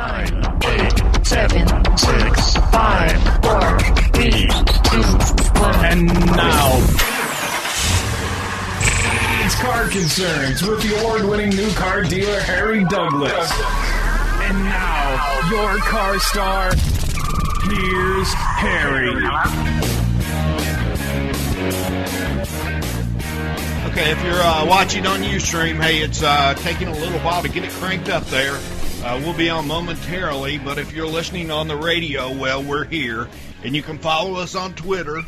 9, 8, 7, 6, 5, 4, 3, 2, 1. And now, it's Car Concerns with the award-winning new car dealer, Harry Douglas. And now, your car star, here's Harry. Okay, if you're watching on Ustream, hey, it's taking a little while to get it cranked up there. We'll be on momentarily, but if you're listening on the radio, well, we're here. And you can follow us on Twitter,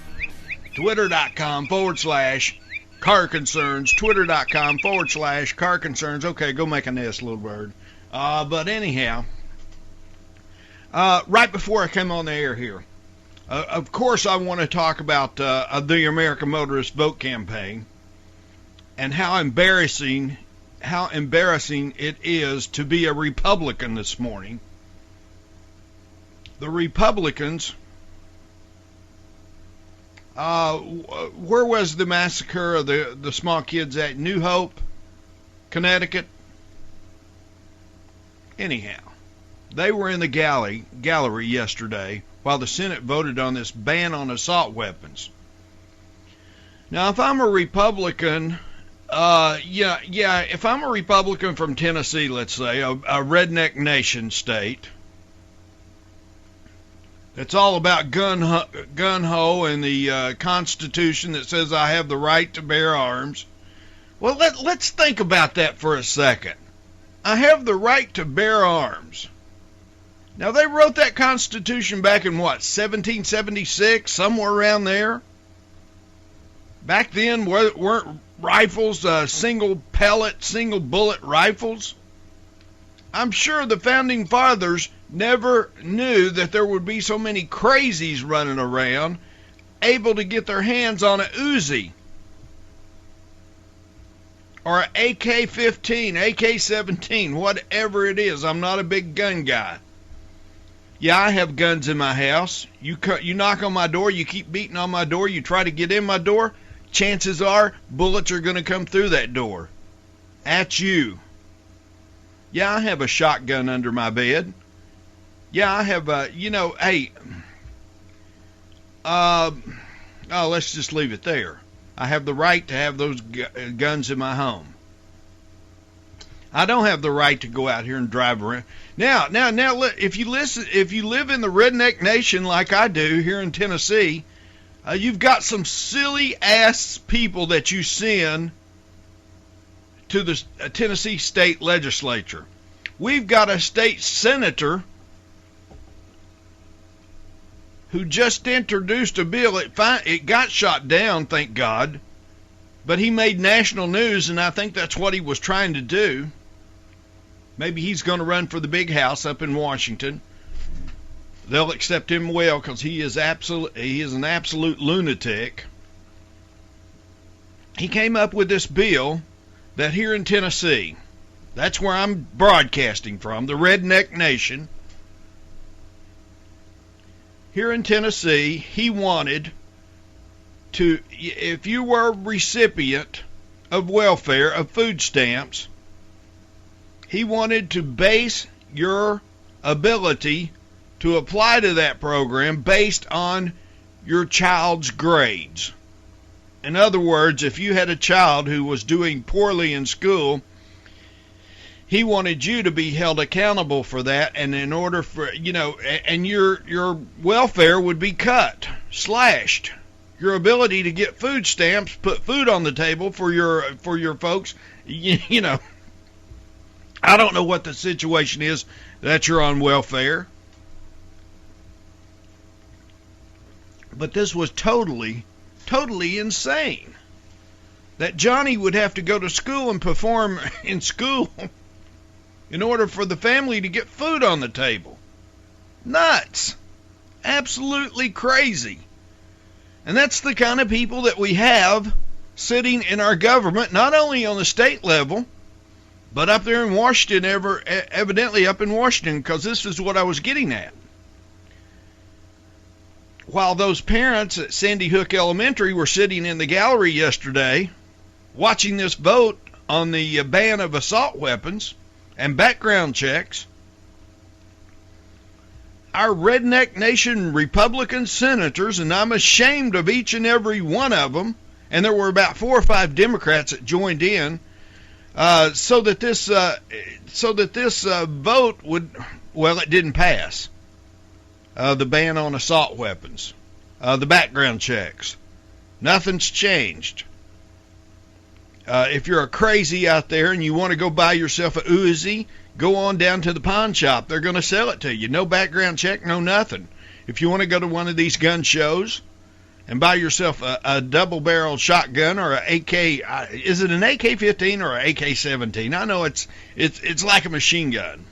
twitter.com/Car Concerns, twitter.com/Car Concerns. Okay, go make a nest, little bird. But anyhow, right before I came on the air here, of course I want to talk about the American Motorist vote campaign and how embarrassing it is to be a Republican this morning. The Republicans, where was the massacre of the small kids at? New Hope, Connecticut? Anyhow, they were in the gallery yesterday while the Senate voted on this ban on assault weapons. Now, if I'm a Republican, if I'm a Republican from Tennessee, let's say, a redneck nation state, that's all about gun ho and the Constitution that says I have the right to bear arms. Well, let's think about that for a second. I have the right to bear arms. Now, they wrote that Constitution back in, 1776, somewhere around there? Back then, weren't rifles single pellet, single bullet rifles? I'm sure the Founding Fathers never knew that there would be so many crazies running around able to get their hands on an Uzi or an AK-15, AK-17, whatever it is. I'm not a big gun guy. Yeah, I have guns in my house. You knock on my door, you keep beating on my door, you try to get in my door, chances are bullets are going to come through that door at you. Yeah, I have a shotgun under my bed. Yeah, I have let's just leave it there. I have the right to have those guns in my home. I don't have the right to go out here and drive around. Now, if you live in the redneck nation like I do here in Tennessee, you've got some silly ass people that you send to the Tennessee state legislature. We've got a state senator who just introduced a bill. It got shot down, thank God, but he made national news, and I think that's what he was trying to do. Maybe he's going to run for the big house up in Washington. They'll accept him well because he is an absolute lunatic. He came up with this bill that here in Tennessee, that's where I'm broadcasting from, the redneck nation. Here in Tennessee, he wanted to, if you were a recipient of welfare, of food stamps, he wanted to base your ability to apply to that program based on your child's grades. In other words, if you had a child who was doing poorly in school, he wanted you to be held accountable for that, and in order for, and your welfare would be cut, slashed. Your ability to get food stamps, put food on the table for your folks, I don't know what the situation is that you're on welfare. But this was totally insane. That Johnny would have to go to school and perform in school in order for the family to get food on the table. Nuts. Absolutely crazy. And that's the kind of people that we have sitting in our government, not only on the state level, but up there in Washington, evidently up in Washington, because this is what I was getting at. While those parents at Sandy Hook Elementary were sitting in the gallery yesterday watching this vote on the ban of assault weapons and background checks, our redneck nation Republican senators, and I'm ashamed of each and every one of them, and there were about 4 or 5 Democrats that joined in, so that this vote would, well, it didn't pass. The ban on assault weapons, the background checks, nothing's changed. If you're a crazy out there and you want to go buy yourself a Uzi, go on down to the pawn shop. They're going to sell it to you. No background check, no nothing. If you want to go to one of these gun shows and buy yourself a double-barrel shotgun or a AK, is it an AK-15 or an AK-17? I know it's like a machine gun.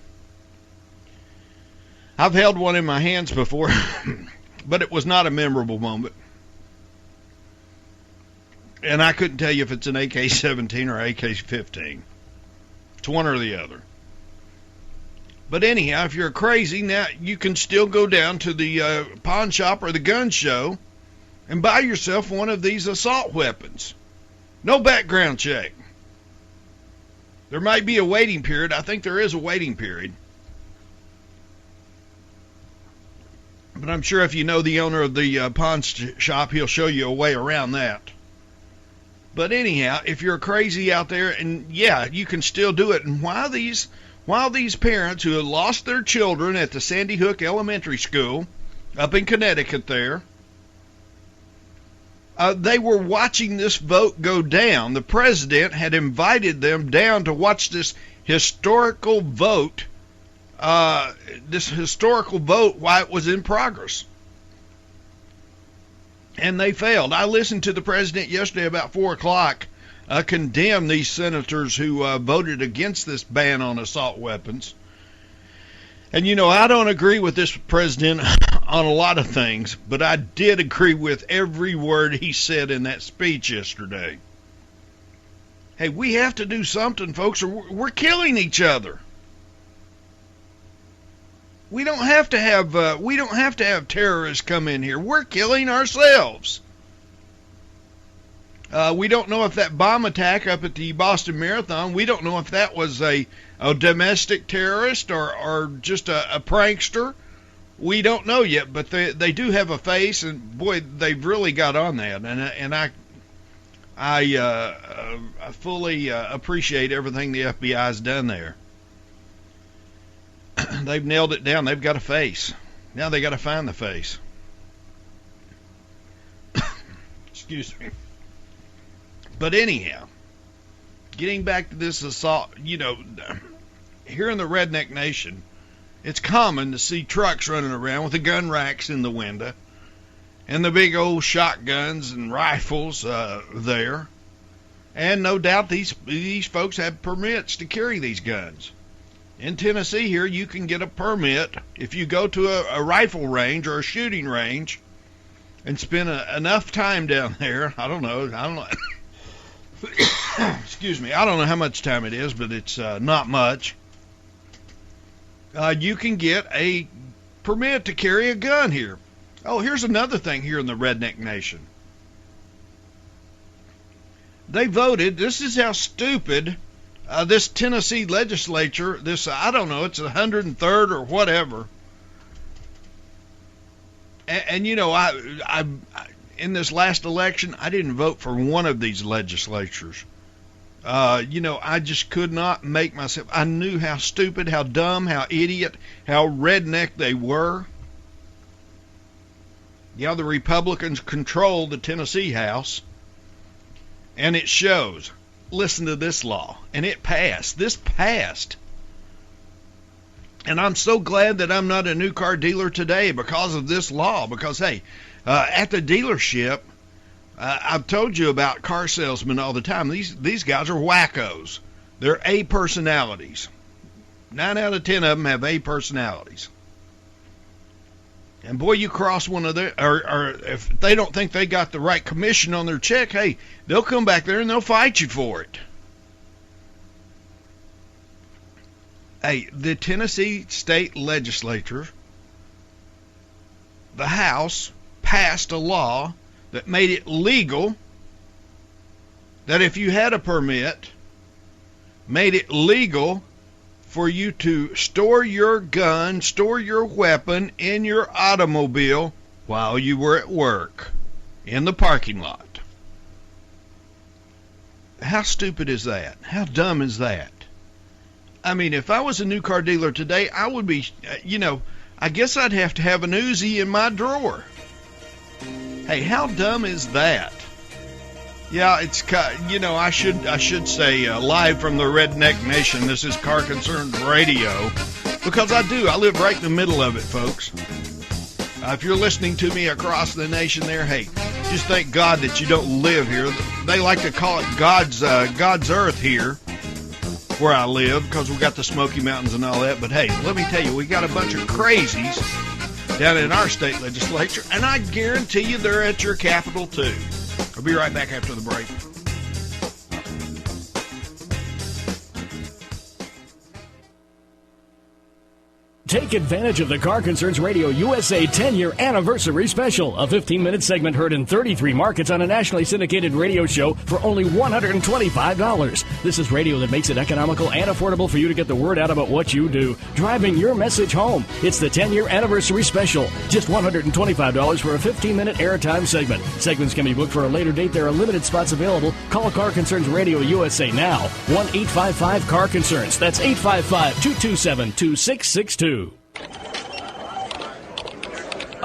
I've held one in my hands before, but it was not a memorable moment. And I couldn't tell you if it's an AK-17 or AK-15. It's one or the other. But anyhow, if you're crazy, now you can still go down to the pawn shop or the gun show and buy yourself one of these assault weapons. No background check. There might be a waiting period. I think there is a waiting period. But I'm sure if you know the owner of the pawn shop, he'll show you a way around that. But anyhow, if you're crazy out there, and yeah, you can still do it. And while these parents who have lost their children at the Sandy Hook Elementary School up in Connecticut there, they were watching this vote go down. The president had invited them down to watch this historical vote while it was in progress. And they failed. I listened to the president yesterday about 4 o'clock condemn these senators who voted against this ban on assault weapons. And, you know, I don't agree with this president on a lot of things, but I did agree with every word he said in that speech yesterday. Hey, we have to do something, folks, or we're killing each other. We don't have to have terrorists come in here. We're killing ourselves. We don't know if that bomb attack up at the Boston Marathon, we don't know if that was a domestic terrorist or just a prankster. We don't know yet, but they do have a face, and boy, they've really got on that. And I fully appreciate everything the FBI's done there. They've nailed it down. They've got a face. Now they got to find the face. Excuse me. But anyhow, getting back to this assault, you know, here in the redneck nation, it's common to see trucks running around with the gun racks in the window and the big old shotguns and rifles there. And no doubt these folks have permits to carry these guns. In Tennessee here, you can get a permit if you go to a rifle range or a shooting range and spend enough time down there. I don't know. Excuse me. I don't know how much time it is, but it's not much. You can get a permit to carry a gun here. Oh, here's another thing here in the redneck nation. They voted. This is how stupid this Tennessee legislature, I don't know, it's 103rd or whatever. And you know, I in this last election, I didn't vote for one of these legislatures. You know, I just could not make myself. I knew how stupid, how dumb, how idiot, how redneck they were. Yeah, the Republicans control the Tennessee House, and it shows. Listen to this law, and it passed. This passed. And I'm so glad that I'm not a new car dealer today because of this law. Because, hey, at the dealership, I've told you about car salesmen all the time. These guys are wackos. They're A personalities. 9 out of 10 of them have A personalities. And boy, you cross one of their, or if they don't think they got the right commission on their check, hey, they'll come back there and they'll fight you for it. Hey, the Tennessee State Legislature, the House, passed a law that made it legal, that if you had a permit, made it legal for you to store your gun, store your weapon in your automobile while you were at work in the parking lot. How stupid is that? How dumb is that? I mean, if I was a new car dealer today, I would be, I guess I'd have to have an Uzi in my drawer. Hey, how dumb is that? Yeah, it's, I should say live from the Redneck Nation, this is Car Concerns Radio, because I live right in the middle of it, folks. If you're listening to me across the nation there, hey, just thank God that you don't live here. They like to call it God's earth here where I live, because we got the Smoky Mountains and all that. But hey, let me tell you, we got a bunch of crazies down in our state legislature, and I guarantee you they're at your capital too. I'll be right back after the break. Take advantage of the Car Concerns Radio USA 10-year anniversary special, a 15-minute segment heard in 33 markets on a nationally syndicated radio show for only $125. This is radio that makes it economical and affordable for you to get the word out about what you do, driving your message home. It's the 10-year anniversary special, just $125 for a 15-minute airtime segment. Segments can be booked for a later date. There are limited spots available. Call Car Concerns Radio USA now, 1-855-CAR-CONCERNS. That's 855-227-2662.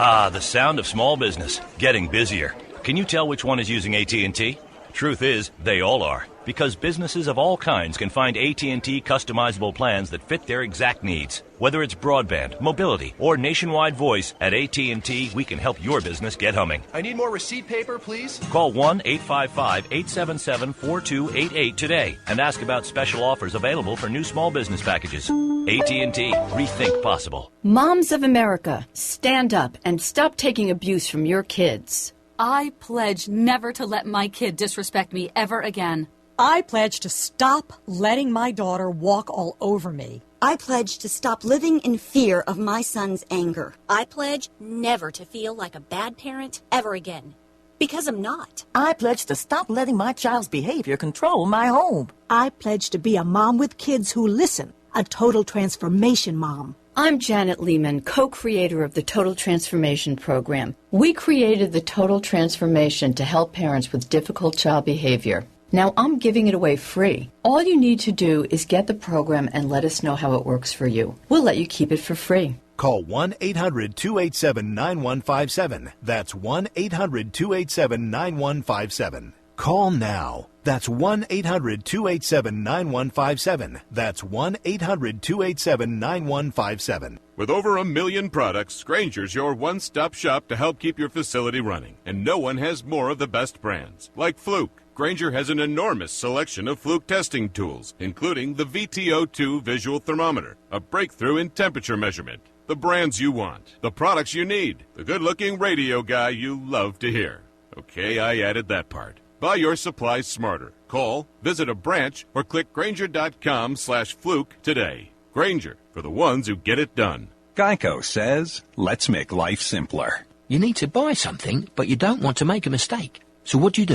Ah, the sound of small business, getting busier. Can you tell which one is using AT&T? Truth is, they all are, because businesses of all kinds can find AT&T customizable plans that fit their exact needs. Whether it's broadband, mobility, or nationwide voice, at AT&T, we can help your business get humming. I need more receipt paper, please. Call 1-855-877-4288 today and ask about special offers available for new small business packages. AT&T, rethink possible. Moms of America, stand up and stop taking abuse from your kids. I pledge never to let my kid disrespect me ever again. I pledge to stop letting my daughter walk all over me. I pledge to stop living in fear of my son's anger. I pledge never to feel like a bad parent ever again, because I'm not. I pledge to stop letting my child's behavior control my home. I pledge to be a mom with kids who listen, a total transformation mom. I'm Janet Lehman, co-creator of the Total Transformation Program. We created the Total Transformation to help parents with difficult child behavior. Now I'm giving it away free. All you need to do is get the program and let us know how it works for you. We'll let you keep it for free. Call 1-800-287-9157. That's 1-800-287-9157. Call now. That's 1-800-287-9157. That's 1-800-287-9157. With over 1 million products, Grainger's your one-stop shop to help keep your facility running. And no one has more of the best brands. Like Fluke, Grainger has an enormous selection of Fluke testing tools, including the VTO2 visual thermometer, a breakthrough in temperature measurement. The brands you want, the products you need, the good-looking radio guy you love to hear. Okay, I added that part. Buy your supplies smarter. Call, visit a branch, or click Grainger.com/Fluke today. Grainger, for the ones who get it done. Geico says, let's make life simpler. You need to buy something, but you don't want to make a mistake. So what do?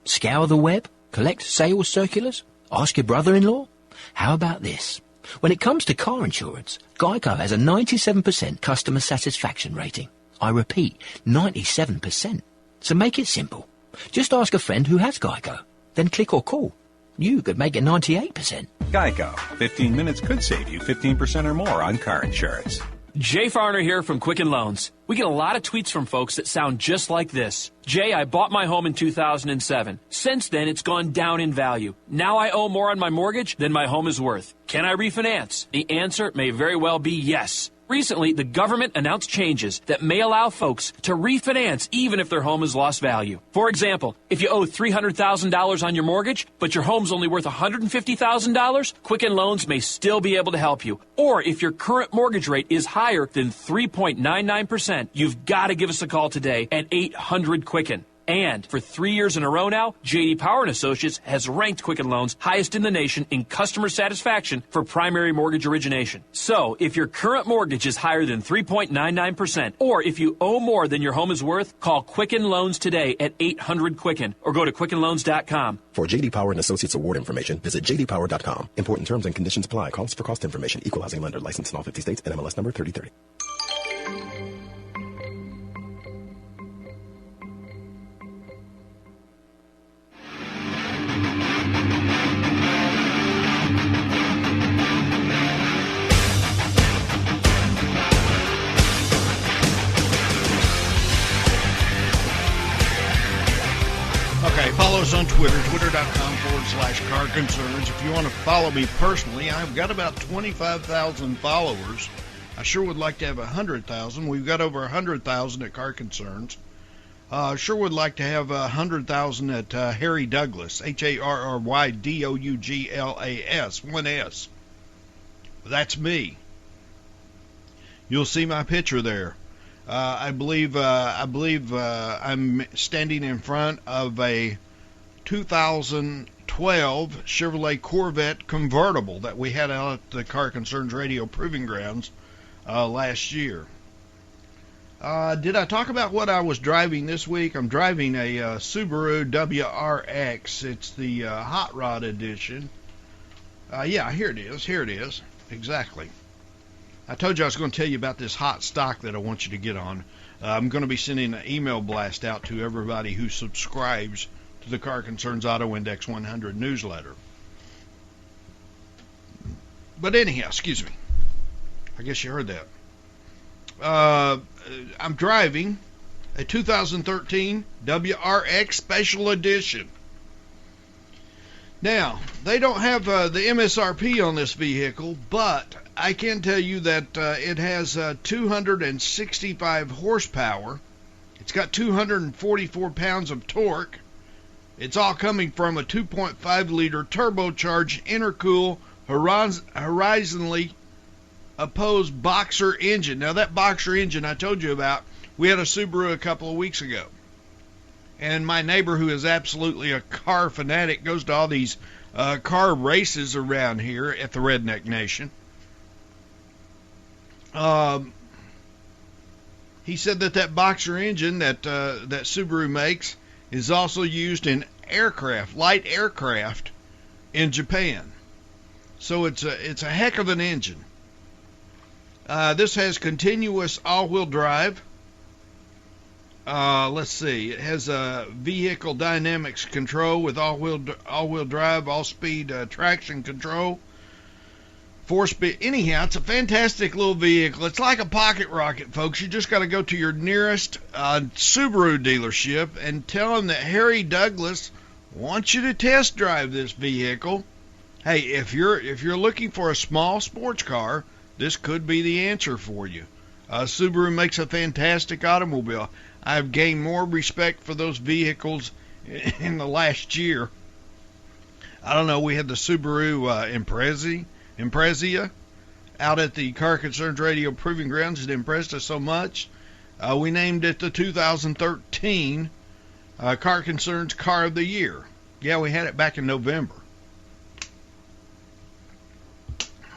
Scour the web? Collect sales circulars? Ask your brother-in-law? How about this? When it comes to car insurance, Geico has a 97% customer satisfaction rating. I repeat, 97%. So make it simple. Just ask a friend who has Geico. Then click or call. You could make it 98%. Geico. 15 minutes could save you 15% or more on car insurance. Jay Farner here from Quicken Loans. We get a lot of tweets from folks that sound just like this. Jay, I bought my home in 2007. Since then, it's gone down in value. Now I owe more on my mortgage than my home is worth. Can I refinance? The answer may very well be yes. Recently, the government announced changes that may allow folks to refinance even if their home has lost value. For example, if you owe $300,000 on your mortgage, but your home's only worth $150,000, Quicken Loans may still be able to help you. Or if your current mortgage rate is higher than 3.99%, you've got to give us a call today at 800-QUICKEN. And for 3 years in a row now, J.D. Power & Associates has ranked Quicken Loans highest in the nation in customer satisfaction for primary mortgage origination. So, if your current mortgage is higher than 3.99%, or if you owe more than your home is worth, call Quicken Loans today at 800-QUICKEN or go to QuickenLoans.com. For J.D. Power & Associates award information, visit jdpower.com. Important terms and conditions apply. Calls for cost information. Equal housing lender. Licensed in all 50 states. NMLS number 3030. Okay, follow us on Twitter, twitter.com/car concerns. If you want to follow me personally, I've got about 25,000 followers. I sure would like to have 100,000. We've got over 100,000 at Car Concerns. Sure would like to have 100,000 at Harry Douglas, HARRYDOUGLAS, 1S. That's me. You'll see my picture there. I believe I'm standing in front of a 2012 Chevrolet Corvette convertible that we had out at the Car Concerns Radio Proving Grounds last year. Did I talk about what I was driving this week? I'm driving a Subaru WRX. It's the Hot Rod Edition. Yeah, here it is. Exactly. I told you I was going to tell you about this hot stock that I want you to get on. I'm going to be sending an email blast out to everybody who subscribes to the Car Concerns Auto Index 100 newsletter. But anyhow, excuse me. I guess you heard that. I'm driving a 2013 WRX Special Edition. Now, they don't have the MSRP on this vehicle, but I can tell you that it has 265 horsepower. It's got 244 pounds of torque. It's all coming from a 2.5-liter turbocharged intercooled horizontally opposed boxer engine. Now, that boxer engine I told you about, we had a Subaru a couple of weeks ago. And my neighbor, who is absolutely a car fanatic, goes to all these car races around here at the Redneck Nation. He said that boxer engine that Subaru makes is also used in aircraft, light aircraft in Japan. So it's a heck of an engine. This has continuous all-wheel drive. Let's see. It has a vehicle dynamics control with all-wheel drive, all-speed traction control, 4-speed. Anyhow, it's a fantastic little vehicle. It's like a pocket rocket, folks. You just got to go to your nearest Subaru dealership and tell them that Harry Douglas wants you to test drive this vehicle. Hey, if you're looking for a small sports car, this could be the answer for you. Subaru makes a fantastic automobile. I've gained more respect for those vehicles in the last year. I don't know, we had the Subaru Impreza out at the Car Concerns Radio Proving Grounds. It impressed us so much. We named it the 2013 Car Concerns Car of the Year. Yeah, we had it back in November.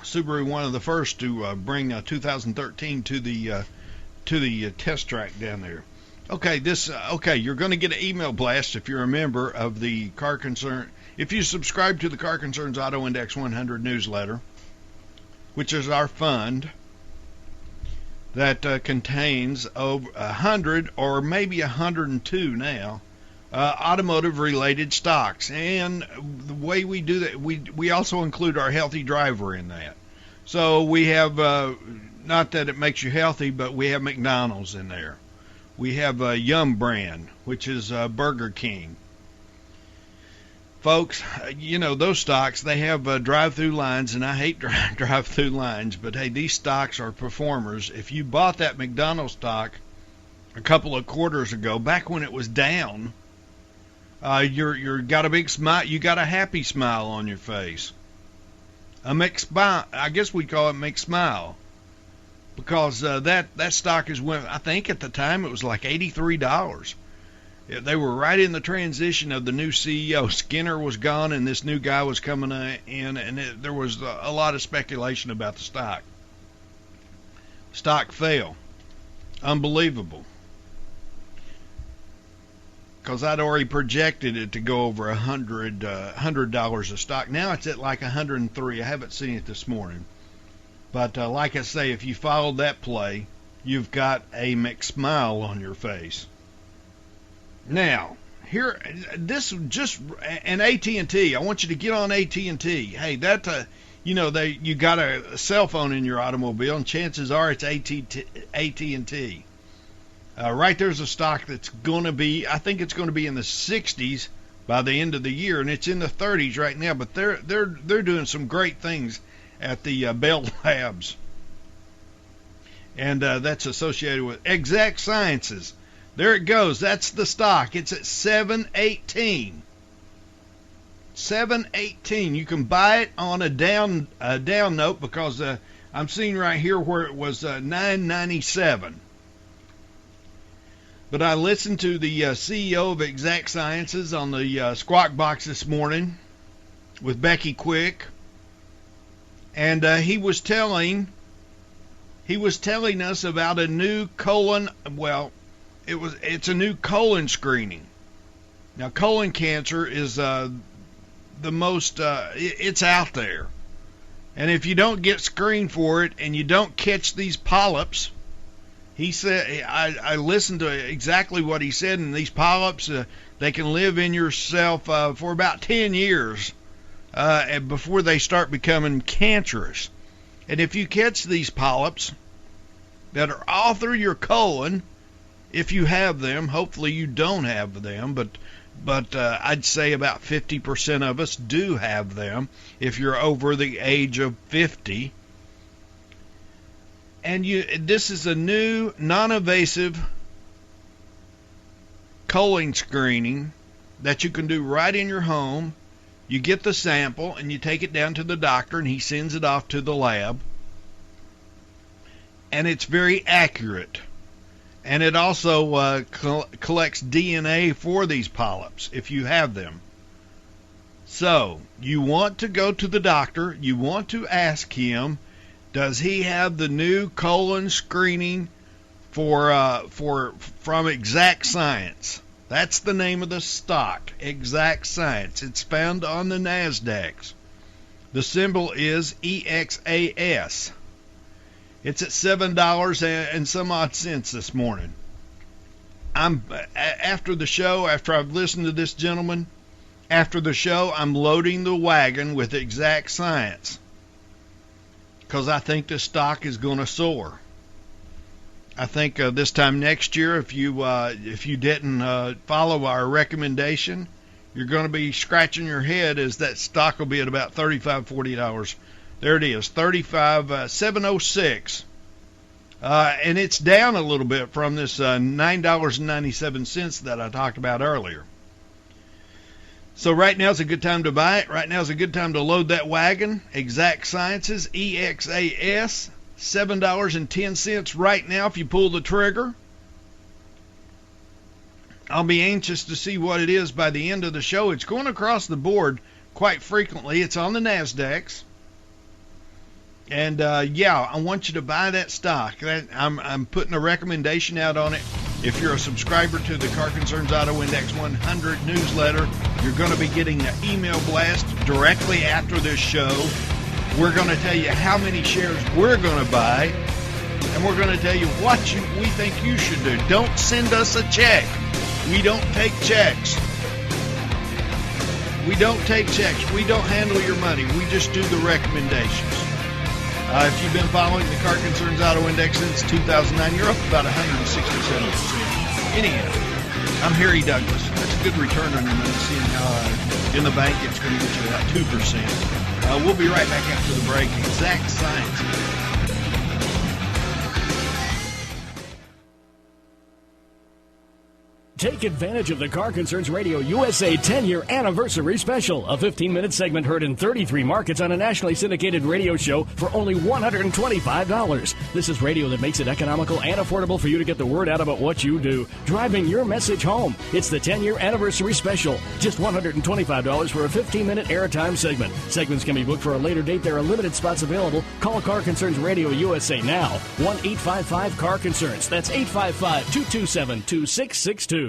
Subaru, one of the first to bring 2013 to the test track down there. Okay, you're going to get an email blast if you're a member of the Car Concern. If you subscribe to the Car Concerns Auto Index 100 newsletter, which is our fund that contains over 100 or maybe 102 now automotive-related stocks. And the way we do that, we also include our healthy driver in that. So we have, not that it makes you healthy, but we have McDonald's in there. We have Yum Brand, which is Burger King. Folks, you know, those stocks, they have drive-through lines, and I hate drive-through lines, but hey, these stocks are performers. If you bought that McDonald's stock a couple of quarters ago, back when it was down, you're got a big smile, you got a happy smile on your face. A mixed smile, I guess we'd call it mixed smile. Because that stock is, I think at the time it was like $83. They were right in the transition of the new CEO. Skinner was gone, and this new guy was coming in, and there was a lot of speculation about the stock. Stock fell. Unbelievable. Because I'd already projected it to go over $100 a stock. Now it's at like 103. I haven't seen it this morning. But like I say, if you followed that play, you've got a McSmile on your face. Now, here, this just, and AT&T, I want you to get on AT&T. Hey, that, you got a cell phone in your automobile, and chances are it's AT&T. Right there's a stock that's going to be, I think it's going to be in the 60s by the end of the year, and it's in the 30s right now, but they're doing some great things at the Bell Labs. And that's associated with Exact Sciences. There it goes. That's the stock. It's at 718. 718. You can buy it on a down note because I'm seeing right here where it was 997. But I listened to the CEO of Exact Sciences on the Squawk Box this morning with Becky Quick, and he was telling us about a new colon. Well, it's a new colon screening. Now, colon cancer is the most. It's out there, and if you don't get screened for it and you don't catch these polyps. He said, I listened to exactly what he said, and these polyps, they can live in yourself for about 10 years before they start becoming cancerous. And if you catch these polyps that are all through your colon, if you have them, hopefully you don't have them, but I'd say about 50% of us do have them if you're over the age of 50. And this is a new non-invasive colon screening that you can do right in your home. You get the sample and you take it down to the doctor, and he sends it off to the lab. And it's very accurate. And it also collects DNA for these polyps if you have them. So you want to go to the doctor. You want to ask him, does he have the new colon screening from Exact Science? That's the name of the stock, Exact Science. It's found on the NASDAQ. The symbol is EXAS. It's at $7 and some odd cents this morning. After the show, after I've listened to this gentleman, after the show, I'm loading the wagon with Exact Science, because I think the stock is going to soar. I think this time next year, if you didn't follow our recommendation, you're going to be scratching your head as that stock will be at about $35, $40. There it is, $706. And it's down a little bit from this $9.97 that I talked about earlier. So right now is a good time to buy it. Right now is a good time to load that wagon. Exact Sciences, EXAS, $7.10 right now if you pull the trigger. I'll be anxious to see what it is by the end of the show. It's going across the board quite frequently. It's on the NASDAQ. And, I want you to buy that stock. I'm putting a recommendation out on it. If you're a subscriber to the Car Concerns Auto Index 100 newsletter, you're going to be getting an email blast directly after this show. We're going to tell you how many shares we're going to buy, and we're going to tell you what we think you should do. Don't send us a check. We don't take checks. We don't take checks. We don't handle your money. We just do the recommendations. If you've been following the Car Concerns Auto Index since 2009, you're up about 167%. Anyhow, I'm Harry Douglas. That's a good return on your money, seeing how in the bank it's going to get you about 2%. We'll be right back after the break. Exact Science. Take advantage of the Car Concerns Radio USA 10-year anniversary special, a 15-minute segment heard in 33 markets on a nationally syndicated radio show for only $125. This is radio that makes it economical and affordable for you to get the word out about what you do, driving your message home. It's the 10-year anniversary special, just $125 for a 15-minute airtime segment. Segments can be booked for a later date. There are limited spots available. Call Car Concerns Radio USA now, 1-855-CAR-CONCERNS. That's 855-227-2662.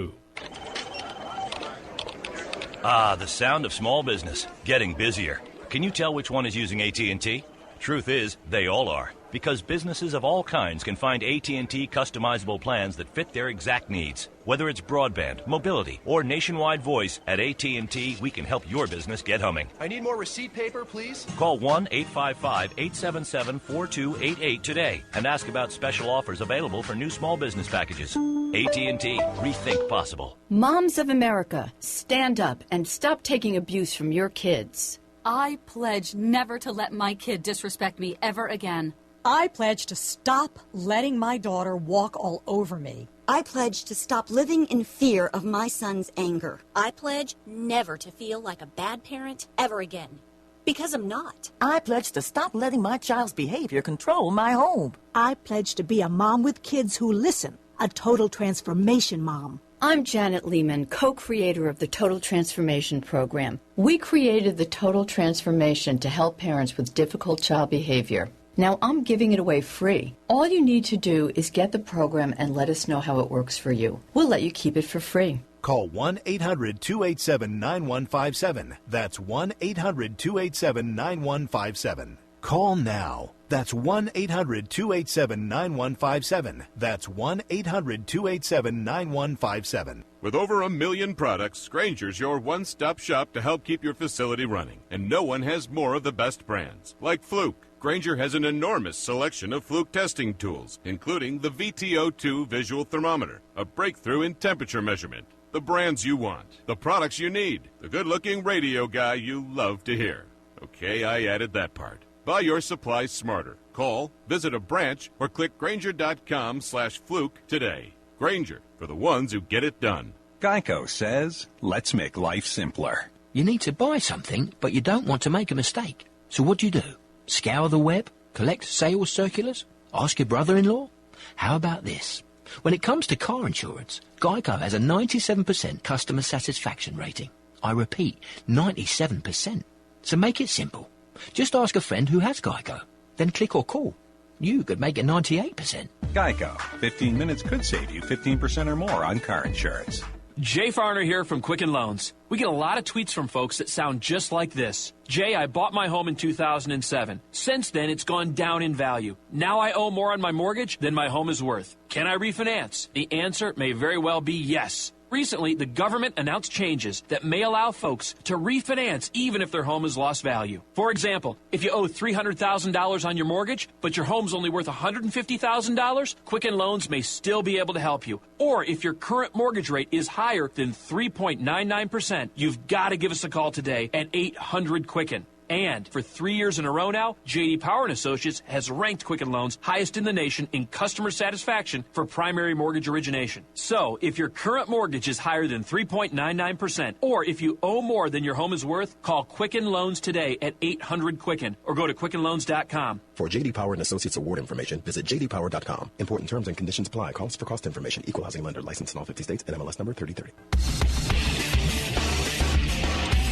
Ah, the sound of small business, getting busier. Can you tell which one is using AT&T? Truth is, they all are, because businesses of all kinds can find AT&T customizable plans that fit their exact needs. Whether it's broadband, mobility, or nationwide voice, at AT&T, we can help your business get humming. I need more receipt paper, please. Call 1-855-877-4288 today and ask about special offers available for new small business packages. AT&T, rethink possible. Moms of America, stand up and stop taking abuse from your kids. I pledge never to let my kid disrespect me ever again. I pledge to stop letting my daughter walk all over me. I pledge to stop living in fear of my son's anger. I pledge never to feel like a bad parent ever again. Because I'm not. I pledge to stop letting my child's behavior control my home. I pledge to be a mom with kids who listen, a total transformation mom. I'm Janet Lehman, co-creator of the Total Transformation Program. We created the Total Transformation to help parents with difficult child behavior. Now I'm giving it away free. All you need to do is get the program and let us know how it works for you. We'll let you keep it for free. Call 1-800-287-9157. That's 1-800-287-9157. Call now. That's 1-800-287-9157. That's 1-800-287-9157. With over 1 million products, Grainger's your one-stop shop to help keep your facility running. And no one has more of the best brands. Like Fluke, Grainger has an enormous selection of Fluke testing tools, including the VTO2 visual thermometer, a breakthrough in temperature measurement. The brands you want, the products you need, the good-looking radio guy you love to hear. Okay, I added that part. Buy your supplies smarter. Call, visit a branch, or click Grainger.com/Fluke today. Grainger, for the ones who get it done. Geico says, let's make life simpler. You need to buy something, but you don't want to make a mistake. So what do? Scour the web? Collect sales circulars? Ask your brother-in-law? How about this? When it comes to car insurance, Geico has a 97% customer satisfaction rating. I repeat, 97%. So make it simple. Just ask a friend who has Geico. Then click or call. You could make it 98%. Geico. 15 minutes could save you 15% or more on car insurance. Jay Farner here from Quicken Loans. We get a lot of tweets from folks that sound just like this. Jay, I bought my home in 2007. Since then, it's gone down in value. Now I owe more on my mortgage than my home is worth. Can I refinance? The answer may very well be yes. Recently, the government announced changes that may allow folks to refinance even if their home has lost value. For example, if you owe $300,000 on your mortgage, but your home's only worth $150,000, Quicken Loans may still be able to help you. Or if your current mortgage rate is higher than 3.99%, you've got to give us a call today at 800-QUICKEN. And for 3 years in a row now, J.D. Power & Associates has ranked Quicken Loans highest in the nation in customer satisfaction for primary mortgage origination. So, if your current mortgage is higher than 3.99%, or if you owe more than your home is worth, call Quicken Loans today at 800-QUICKEN or go to QuickenLoans.com. For J.D. Power & Associates award information, visit jdpower.com. Important terms and conditions apply. Calls for cost information. Equal housing lender. Licensed in all 50 states. NMLS number 3030.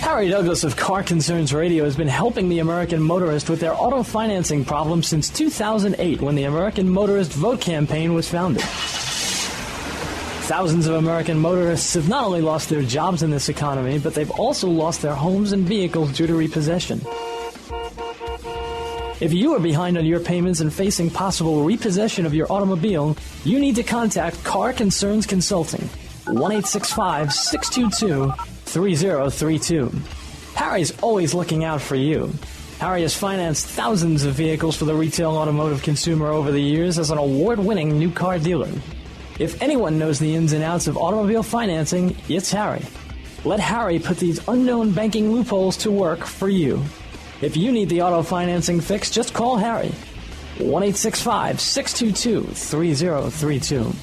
Harry Douglas of Car Concerns Radio has been helping the American Motorist with their auto financing problem since 2008, when the American Motorist Vote Campaign was founded. Thousands of American motorists have not only lost their jobs in this economy, but they've also lost their homes and vehicles due to repossession. If you are behind on your payments and facing possible repossession of your automobile, you need to contact Car Concerns Consulting, 1-865-622-3032. Harry's always looking out for you. Harry has financed thousands of vehicles for the retail automotive consumer over the years as an award-winning new car dealer. If anyone knows the ins and outs of automobile financing, it's Harry. Let Harry put these unknown banking loopholes to work for you. If you need the auto financing fix, just call Harry. 1-865-622-3032.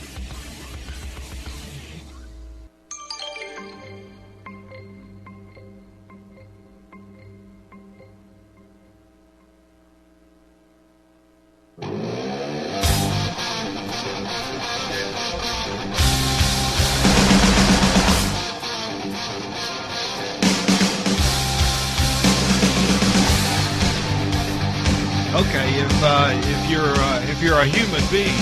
if you're a human being,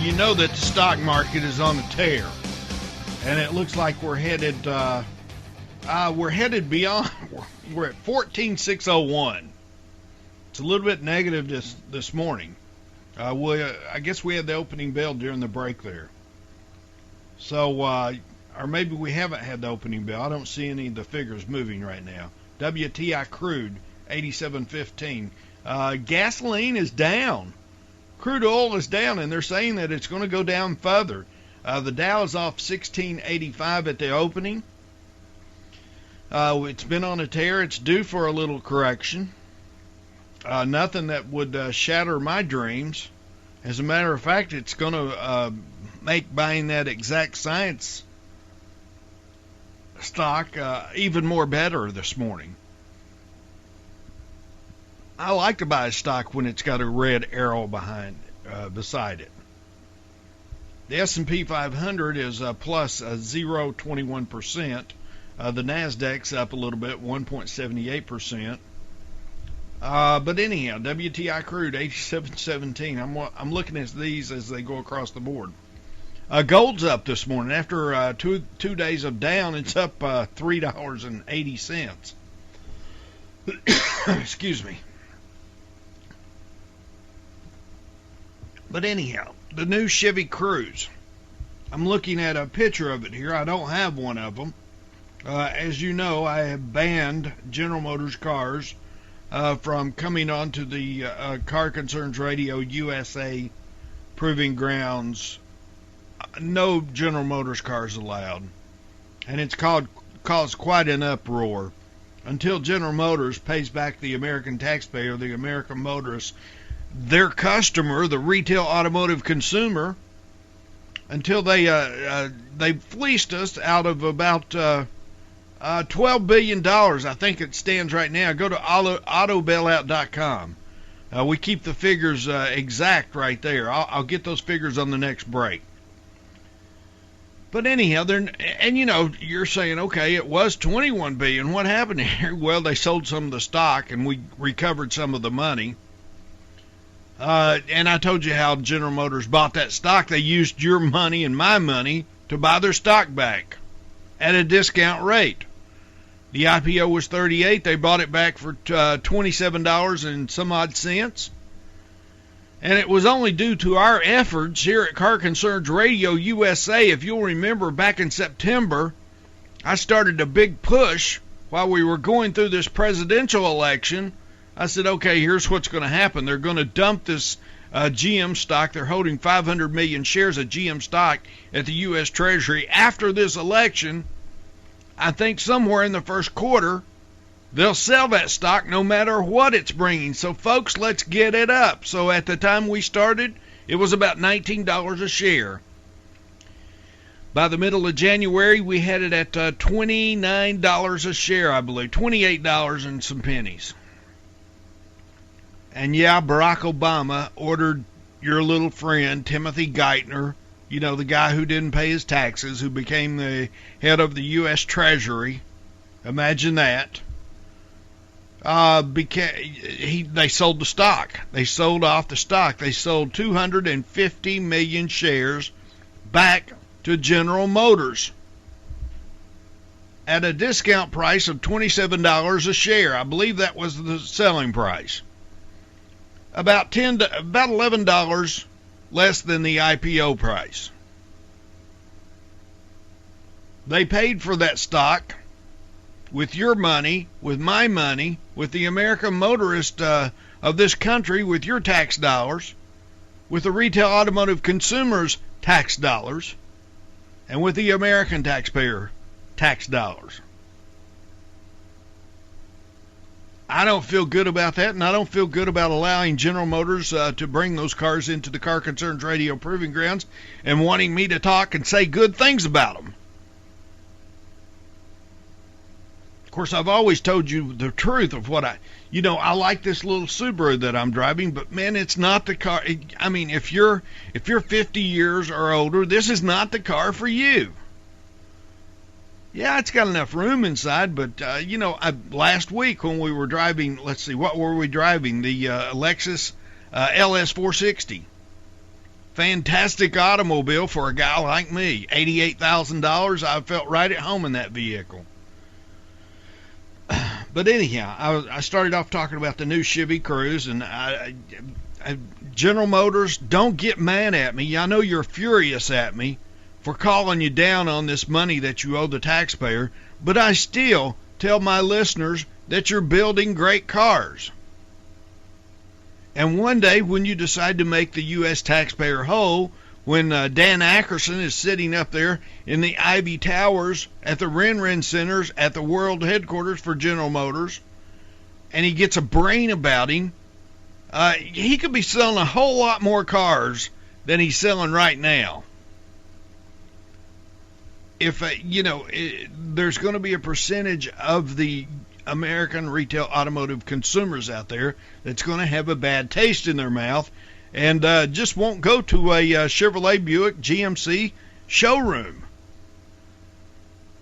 you know that the stock market is on a tear, and it looks like we're headed beyond. We're at 14,601. It's a little bit negative this morning. I guess we had the opening bell during the break there. So, or maybe we haven't had the opening bell. I don't see any of the figures moving right now. WTI crude, 87.15. Gasoline is down. Crude oil is down, and they're saying that it's going to go down further. The Dow is off 1685 at the opening. It's been on a tear. It's due for a little correction. Nothing that would shatter my dreams. As a matter of fact, it's going to make buying that Exact Science stock even more better this morning. I like to buy a stock when it's got a red arrow beside it. The S&P 500 is plus 0.21%. The Nasdaq's up a little bit, 1.78%. But anyhow, WTI crude 87.17. I'm looking at these as they go across the board. Gold's up this morning after two days of down. It's up $3.80. Excuse me. But anyhow, the new Chevy Cruze. I'm looking at a picture of it here. I don't have one of them. As you know, I have banned General Motors cars from coming onto the Car Concerns Radio USA Proving Grounds. No General Motors cars allowed. And it's caused quite an uproar. Until General Motors pays back the American taxpayer, the American motorist, their customer, the retail automotive consumer, until they fleeced us out of about $12 billion, I think it stands right now. Go to autobailout.com. We keep the figures exact right there. I'll get those figures on the next break. But anyhow, you're saying, okay, it was $21 billion. What happened here? Well, they sold some of the stock, and we recovered some of the money. And I told you how General Motors bought that stock. They used your money and my money to buy their stock back at a discount rate. The IPO was $38. They bought it back for $27 and some odd cents. And it was only due to our efforts here at Car Concerns Radio USA. If you'll remember, back in September, I started a big push while we were going through this presidential election. I said, okay, here's what's going to happen. They're going to dump this GM stock. They're holding 500 million shares of GM stock at the U.S. Treasury. After this election, I think somewhere in the first quarter, they'll sell that stock no matter what it's bringing. So, folks, let's get it up. So at the time we started, it was about $19 a share. By the middle of January, we had it at $29 a share, I believe, $28 and some pennies. And yeah, Barack Obama ordered your little friend, Timothy Geithner, the guy who didn't pay his taxes, who became the head of the U.S. Treasury. Imagine that. They sold the stock. They sold off the stock. They sold 250 million shares back to General Motors at a discount price of $27 a share. I believe that was the selling price. About $11 less than the IPO price. They paid for that stock with your money, with my money, with the American Motorist of this country, with your tax dollars, with the retail automotive consumers' tax dollars, and with the American taxpayer tax dollars. I don't feel good about that, and I don't feel good about allowing General Motors to bring those cars into the Car Concerns Radio Proving Grounds and wanting me to talk and say good things about them. Of course, I've always told you the truth of what I like this little Subaru that I'm driving, but man, it's not the car. I mean, if you're 50 years or older, this is not the car for you. Yeah, it's got enough room inside, but, last week when we were driving, let's see, what were we driving? The Lexus LS460. Fantastic automobile for a guy like me. $88,000. I felt right at home in that vehicle. But anyhow, I started off talking about the new Chevy Cruze, and General Motors, don't get mad at me. I know you're furious at me for calling you down on this money that you owe the taxpayer, but I still tell my listeners that you're building great cars. And one day when you decide to make the U.S. taxpayer whole, when Dan Ackerson is sitting up there in the Ivy Towers at the Ren Centers at the world headquarters for General Motors, and he gets a brain about him, he could be selling a whole lot more cars than he's selling right now. If, there's going to be a percentage of the American retail automotive consumers out there that's going to have a bad taste in their mouth and just won't go to a Chevrolet Buick GMC showroom.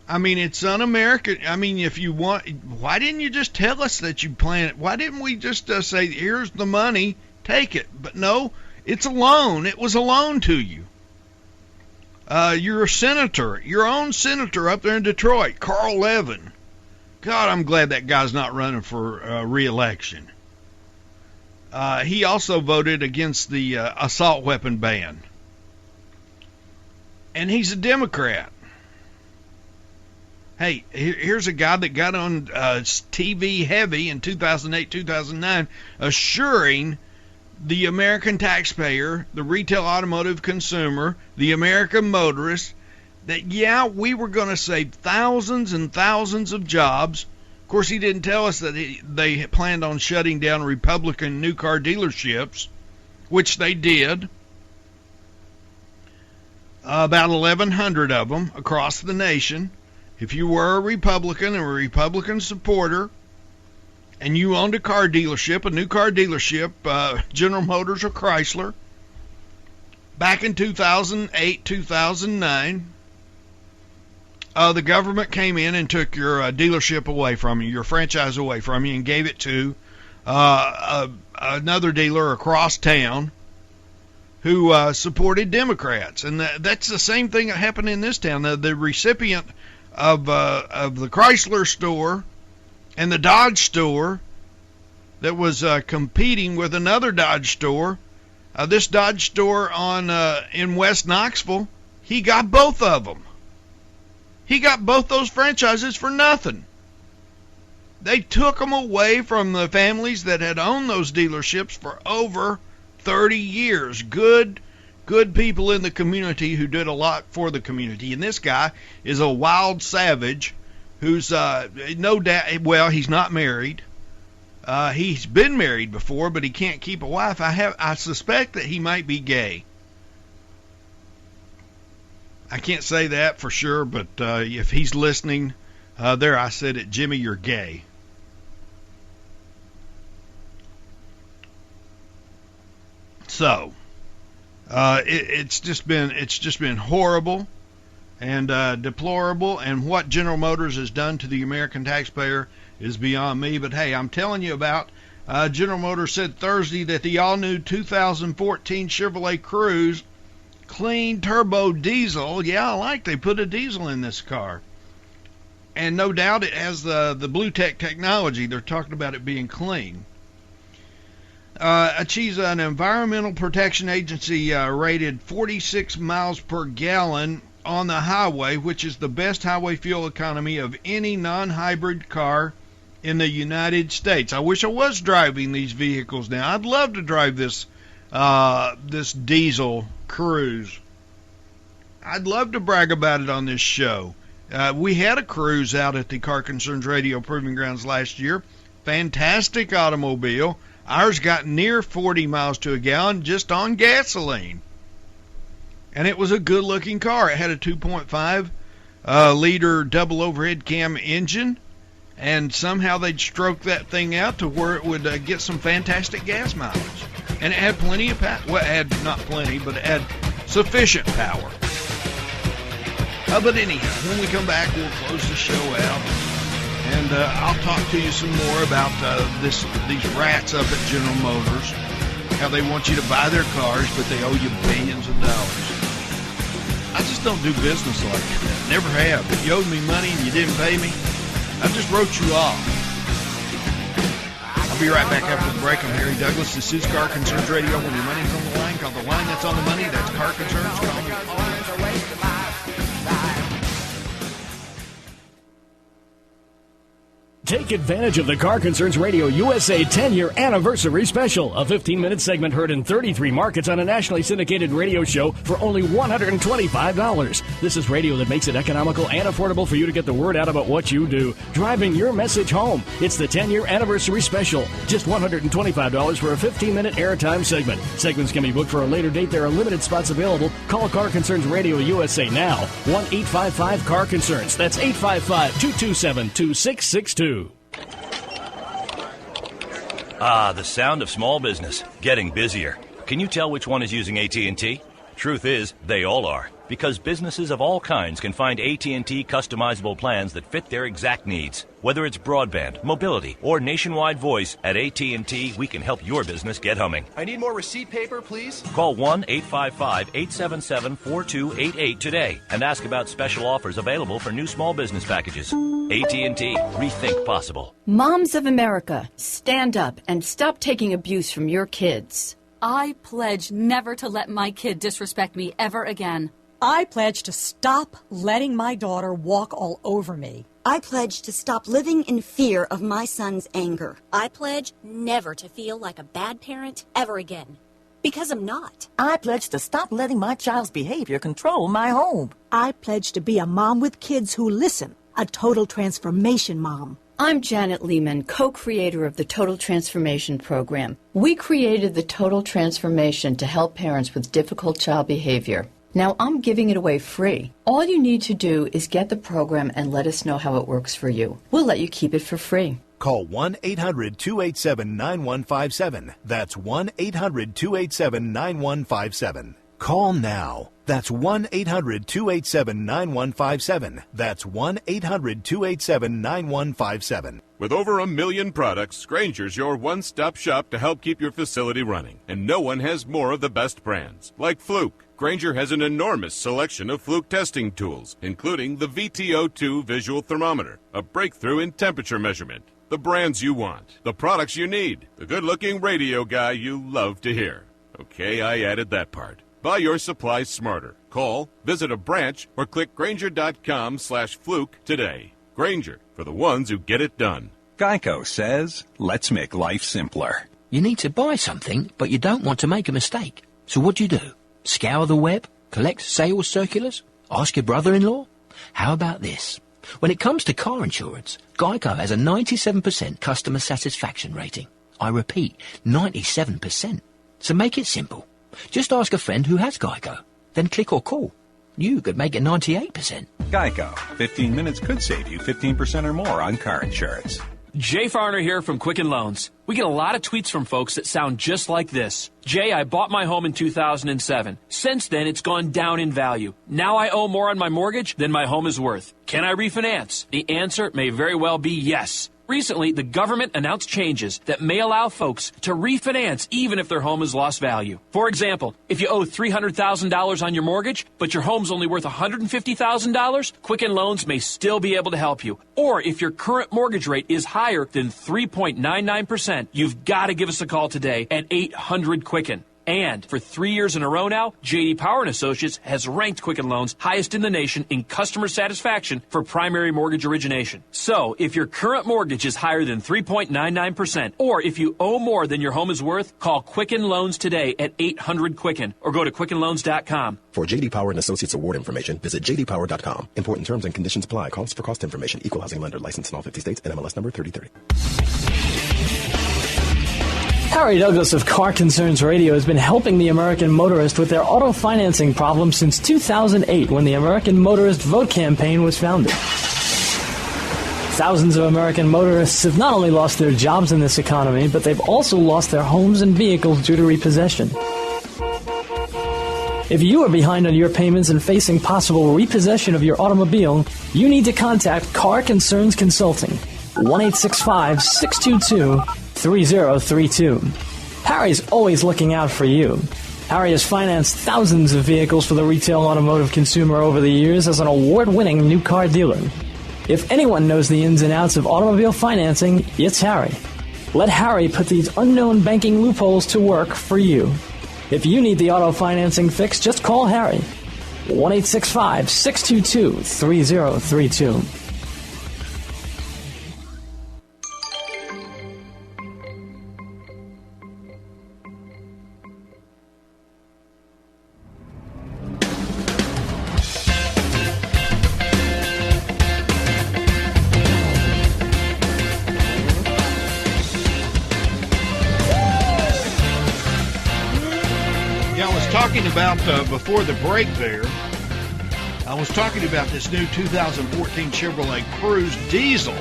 I mean, it's un-American. I mean, if you want, why didn't you just tell us that you plan it? Why didn't we just say, here's the money, take it? But no, it's a loan. It was a loan to you. You're a senator, your own senator up there in Detroit, Carl Levin. God, I'm glad that guy's not running for re-election. He also voted against the assault weapon ban. And he's a Democrat. Hey, here's a guy that got on TV heavy in 2008, 2009, assuring the American taxpayer, the retail automotive consumer, the American motorist, that, yeah, we were going to save thousands and thousands of jobs. Of course, he didn't tell us that they planned on shutting down Republican new car dealerships, which they did. About 1,100 of them across the nation. If you were a Republican or a Republican supporter, and you owned a car dealership, a new car dealership, General Motors or Chrysler, back in 2008, 2009, the government came in and took your dealership away from you, your franchise away from you, and gave it to another dealer across town who supported Democrats. And that's the same thing that happened in this town. The recipient of the Chrysler store and the Dodge store that was competing with another Dodge store, this Dodge store in West Knoxville, he got both of them. He got both those franchises for nothing. They took them away from the families that had owned those dealerships for over 30 years. Good people in the community who did a lot for the community. And this guy is a wild savage who's no doubt, well, he's not married. He's been married before, but he can't keep a wife. I suspect that he might be gay. I can't say that for sure, but if he's listening, there I said it, Jimmy, you're gay. So, it's just been horrible and deplorable, and what General Motors has done to the American taxpayer is beyond me. But hey, I'm telling you about General Motors said Thursday that the all-new 2014 Chevrolet Cruze clean turbo diesel, yeah, I like they put a diesel in this car, and no doubt it has the Blue Tech technology. They're talking about it being clean. Achieves an Environmental Protection Agency rated 46 miles per gallon on the highway, which is the best highway fuel economy of any non-hybrid car in the United States. I wish I was driving these vehicles now. I'd love to drive this diesel Cruze. I'd love to brag about it on this show. We had a Cruze out at the Car Concerns Radio Proving Grounds last year. Fantastic automobile. Ours got near 40 miles to a gallon just on gasoline. And it was a good-looking car. It had a 2.5 liter double overhead cam engine, and somehow they'd stroke that thing out to where it would get some fantastic gas mileage. And it had plenty of power. Well, it had not plenty, but it had sufficient power. But anyhow, when we come back, we'll close the show out. And I'll talk to you some more about these rats up at General Motors, how they want you to buy their cars, but they owe you billions of dollars. I just don't do business like that. Never have. If you owed me money and you didn't pay me, I just wrote you off. I'll be right back after the break. I'm Harry Douglas. This is Car Concerns Radio. When your money's on the line, call the line that's on the money. That's Car Concerns. Call me. Take advantage of the Car Concerns Radio USA 10-year anniversary special, a 15-minute segment heard in 33 markets on a nationally syndicated radio show for only $125. This is radio that makes it economical and affordable for you to get the word out about what you do, driving your message home. It's the 10-year anniversary special, just $125 for a 15-minute airtime segment. Segments can be booked for a later date. There are limited spots available. Call Car Concerns Radio USA now, 1-855-CAR-CONCERNS. That's 855-227-2662. Ah, the sound of small business, getting busier. Can you tell which one is using AT&T? Truth is, they all are. Because businesses of all kinds can find AT&T customizable plans that fit their exact needs. Whether it's broadband, mobility, or nationwide voice, at AT&T, we can help your business get humming. I need more receipt paper, please. Call 1-855-877-4288 today and ask about special offers available for new small business packages. AT&T, rethink possible. Moms of America, stand up and stop taking abuse from your kids. I pledge never to let my kid disrespect me ever again. I pledge to stop letting my daughter walk all over me. I pledge to stop living in fear of my son's anger. I pledge never to feel like a bad parent ever again. Because I'm not. I pledge to stop letting my child's behavior control my home. I pledge to be a mom with kids who listen, a total transformation mom. I'm Janet Lehman, co-creator of the Total Transformation Program. We created the Total Transformation to help parents with difficult child behavior. Now I'm giving it away free. All you need to do is get the program and let us know how it works for you. We'll let you keep it for free. Call 1-800-287-9157. That's 1-800-287-9157. Call now. That's 1-800-287-9157. That's 1-800-287-9157. With over 1 million products, Grainger's your one-stop shop to help keep your facility running. And no one has more of the best brands, like Fluke. Grainger has an enormous selection of Fluke testing tools, including the VTO2 visual thermometer, a breakthrough in temperature measurement. The brands you want, the products you need, the good-looking radio guy you love to hear. Okay, I added that part. Buy your supplies smarter. Call, visit a branch, or click Grainger.com/Fluke today. Grainger, for the ones who get it done. Geico says, let's make life simpler. You need to buy something, but you don't want to make a mistake. So what do? Scour the web? Collect sales circulars? Ask your brother-in-law? How about this? When it comes to car insurance, Geico has a 97% customer satisfaction rating. I repeat, 97%. So make it simple. Just ask a friend who has Geico. Then click or call. You could make it 98%. Geico. 15 minutes could save you 15% or more on car insurance. Jay Farner here from Quicken Loans. We get a lot of tweets from folks that sound just like this. Jay, I bought my home in 2007. Since then, it's gone down in value. Now I owe more on my mortgage than my home is worth. Can I refinance? The answer may very well be yes. Recently, the government announced changes that may allow folks to refinance even if their home has lost value. For example, if you owe $300,000 on your mortgage, but your home's only worth $150,000, Quicken Loans may still be able to help you. Or if your current mortgage rate is higher than 3.99%, you've got to give us a call today at 800-QUICKEN. And for 3 years in a row now, J.D. Power & Associates has ranked Quicken Loans highest in the nation in customer satisfaction for primary mortgage origination. So, if your current mortgage is higher than 3.99%, or if you owe more than your home is worth, call Quicken Loans today at 800-QUICKEN or go to QuickenLoans.com. For J.D. Power & Associates award information, visit jdpower.com. Important terms and conditions apply. Calls for cost information. Equal housing lender. Licensed in all 50 states. NMLS number 3030. Harry Douglas of Car Concerns Radio has been helping the American Motorist with their auto financing problem since 2008, when the American Motorist vote campaign was founded. Thousands of American motorists have not only lost their jobs in this economy, but they've also lost their homes and vehicles due to repossession. If you are behind on your payments and facing possible repossession of your automobile, you need to contact Car Concerns Consulting, 1-865-622-3032. Harry's always looking out for you. Harry has financed thousands of vehicles for the retail automotive consumer over the years as an award-winning new car dealer. If anyone knows the ins and outs of automobile financing, it's Harry. Let Harry put these unknown banking loopholes to work for you. If you need the auto financing fix, just call Harry. 1-865-622-3032. About before the break there, I was talking about this new 2014 Chevrolet Cruze diesel.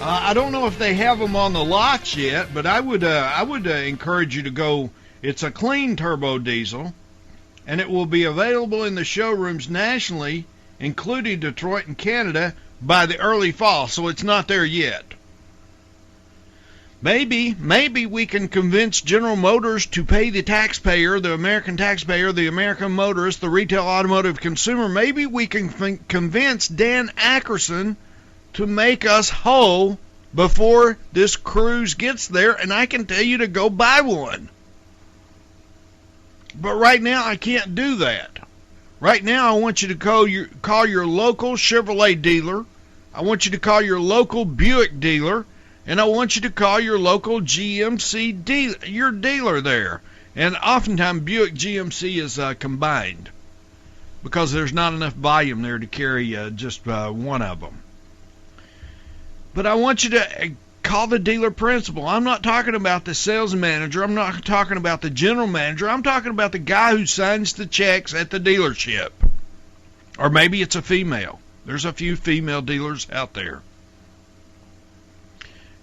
I don't know if they have them on the lots yet, but I would encourage you to go. It's a clean turbo diesel, and it will be available in the showrooms nationally, including Detroit and Canada, by the early fall. So it's not there yet. Maybe we can convince General Motors to pay the taxpayer, the American taxpayer, the American motorist, the retail automotive consumer. Maybe we can convince Dan Ackerson to make us whole before this Cruze gets there, and I can tell you to go buy one. But right now, I can't do that. Right now, I want you to call your local Chevrolet dealer. I want you to call your local Buick dealer. And I want you to call your local GMC dealer, your dealer there. And oftentimes Buick GMC is combined because there's not enough volume there to carry just one of them. But I want you to call the dealer principal. I'm not talking about the sales manager. I'm not talking about the general manager. I'm talking about the guy who signs the checks at the dealership. Or maybe it's a female. There's a few female dealers out there.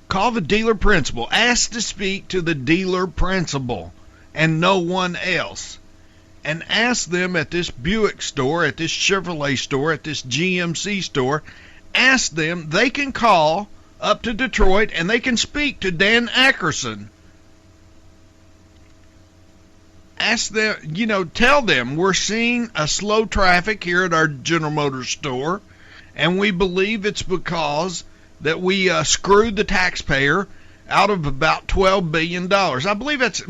Call the dealer principal. Ask to speak to the dealer principal and no one else. And ask them at this Buick store, at this Chevrolet store, at this GMC store, ask them, they can call up to Detroit and they can speak to Dan Ackerson. Ask them, tell them we're seeing a slow traffic here at our General Motors store, and we believe it's because that we screwed the taxpayer out of about $12 billion. I believe it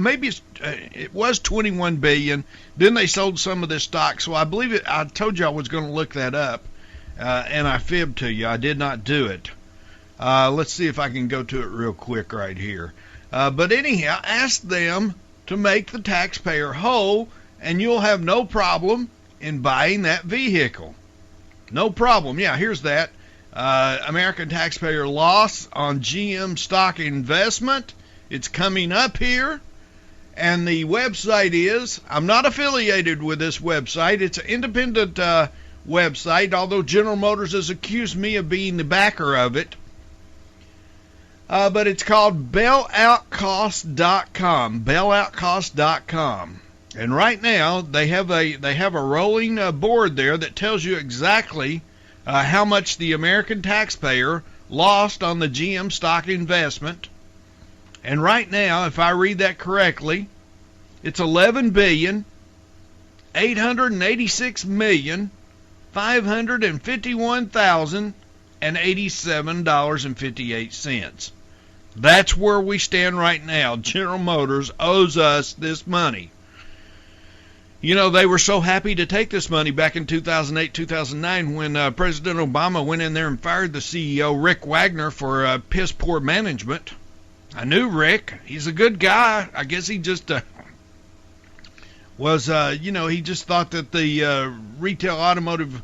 was $21 billion. Then they sold some of this stock, so I believe it. I told you I was going to look that up, and I fibbed to you. I did not do it. Let's see if I can go to it real quick right here. But anyhow, ask them to make the taxpayer whole, and you'll have no problem in buying that vehicle. No problem. Yeah, here's that. American taxpayer loss on GM stock investment. It's coming up here. And the website is, I'm not affiliated with this website. It's an independent website, although General Motors has accused me of being the backer of it. But it's called bailoutcost.com. Bailoutcost.com. And right now they have a rolling board there that tells you exactly how much the American taxpayer lost on the GM stock investment. And right now, if I read that correctly, it's $11,886,551,087.58. That's where we stand right now. General Motors owes us this money. You know, they were so happy to take this money back in 2008, 2009 when President Obama went in there and fired the CEO, Rick Wagner, for piss poor management. I knew Rick. He's a good guy. I guess he just he just thought that the retail automotive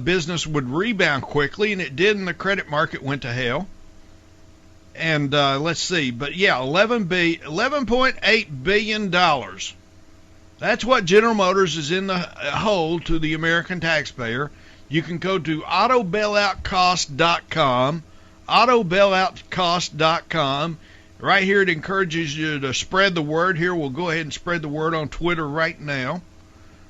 business would rebound quickly, and it did, and the credit market went to hell. And let's see. But, yeah, $11.8 billion. That's what General Motors is in the hole to the American taxpayer. You can go to autobailoutcost.com, autobailoutcost.com. Right here it encourages you to spread the word. Here we'll go ahead and spread the word on Twitter right now.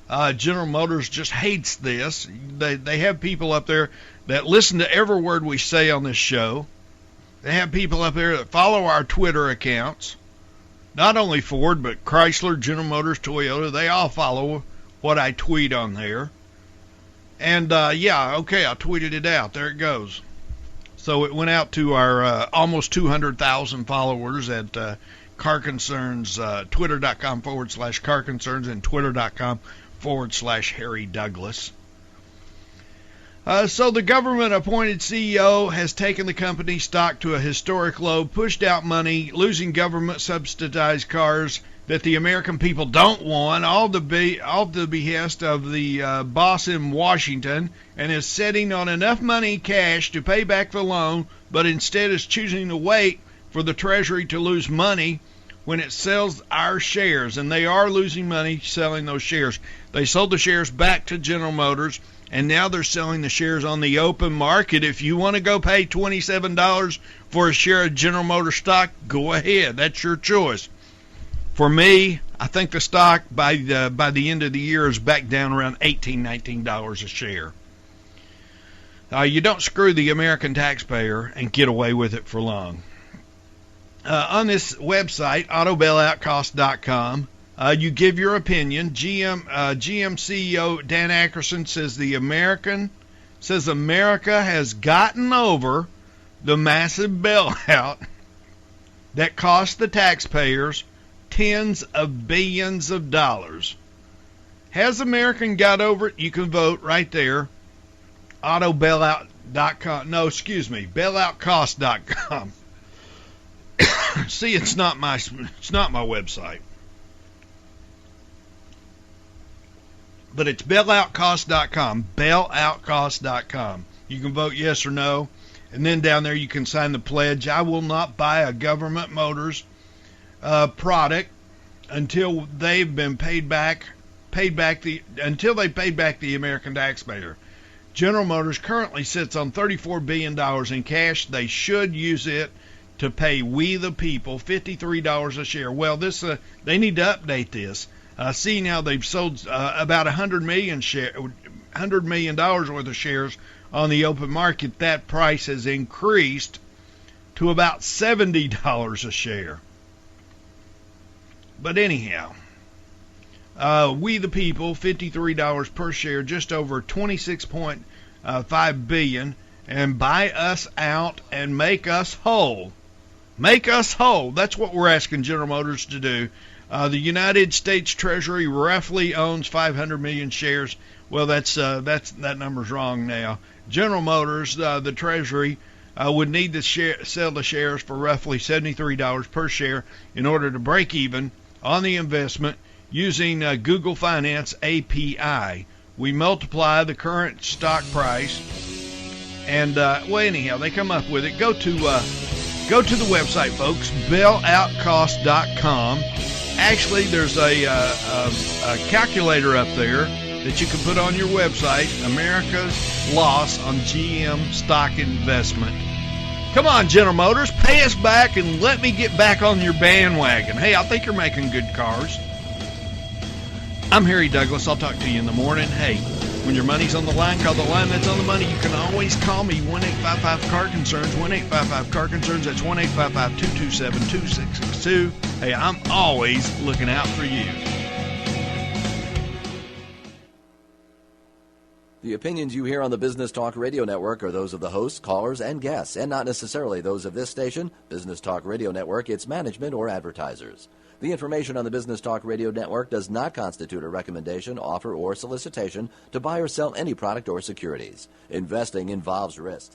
General Motors just hates this. They have people up there that listen to every word we say on this show. They have people up there that follow our Twitter accounts. Not only Ford, but Chrysler, General Motors, Toyota. They all follow what I tweet on there. And, yeah, okay, I tweeted it out. There it goes. So it went out to our almost 200,000 followers at Car Concerns, twitter.com/Car Concerns and twitter.com/Harry Douglas. So the government-appointed CEO has taken the company stock to a historic low, pushed out money, losing government-subsidized cars that the American people don't want, all the behest of the boss in Washington, and is sitting on enough money cash to pay back the loan, but instead is choosing to wait for the Treasury to lose money when it sells our shares, and they are losing money selling those shares. They sold the shares back to General Motors, and now they're selling the shares on the open market. If you want to go pay $27 for a share of General Motors stock, go ahead. That's your choice. For me, I think the stock by the end of the year is back down around $18, $19 a share. You don't screw the American taxpayer and get away with it for long. On this website, autobailoutcost.com, you give your opinion. GM CEO Dan Akerson says America has gotten over the massive bailout that cost the taxpayers tens of billions of dollars. Has American got over it? You can vote right there. Autobailout.com. No, excuse me, bailoutcost.com. See, it's not my website. But it's bailoutcost.com, bailoutcost.com. You can vote yes or no, and then down there you can sign the pledge. I will not buy a government Motors product until they've been paid back the American taxpayer. General Motors currently sits on $34 billion in cash. They should use it to pay we the people $53 a share. Well, they need to update this. Seeing how they've sold about $100 million worth of shares on the open market, that price has increased to about $70 a share. But anyhow, we the people, $53 per share, just over $26.5 billion, and buy us out and make us whole. Make us whole. That's what we're asking General Motors to do. The United States Treasury roughly owns 500 million shares. Well, that number's wrong now. General Motors, the Treasury, would need to sell the shares for roughly $73 per share in order to break even on the investment using Google Finance API. We multiply the current stock price, and well, anyhow, they come up with it. Go to the website, folks, bailoutcost.com. Actually, there's a calculator up there that you can put on your website, America's loss on GM stock investment. Come on, General Motors, pay us back and let me get back on your bandwagon. Hey, I think you're making good cars. I'm Harry Douglas. I'll talk to you in the morning. Hey, when your money's on the line, call the line that's on the money. You can always call me, 1-855-CAR-CONCERNS, 1-855-CAR-CONCERNS. That's 1-855-227-2662. Hey, I'm always looking out for you. The opinions you hear on the Business Talk Radio Network are those of the hosts, callers, and guests, and not necessarily those of this station, Business Talk Radio Network, its management, or advertisers. The information on the Business Talk Radio Network does not constitute a recommendation, offer, or solicitation to buy or sell any product or securities. Investing involves risk.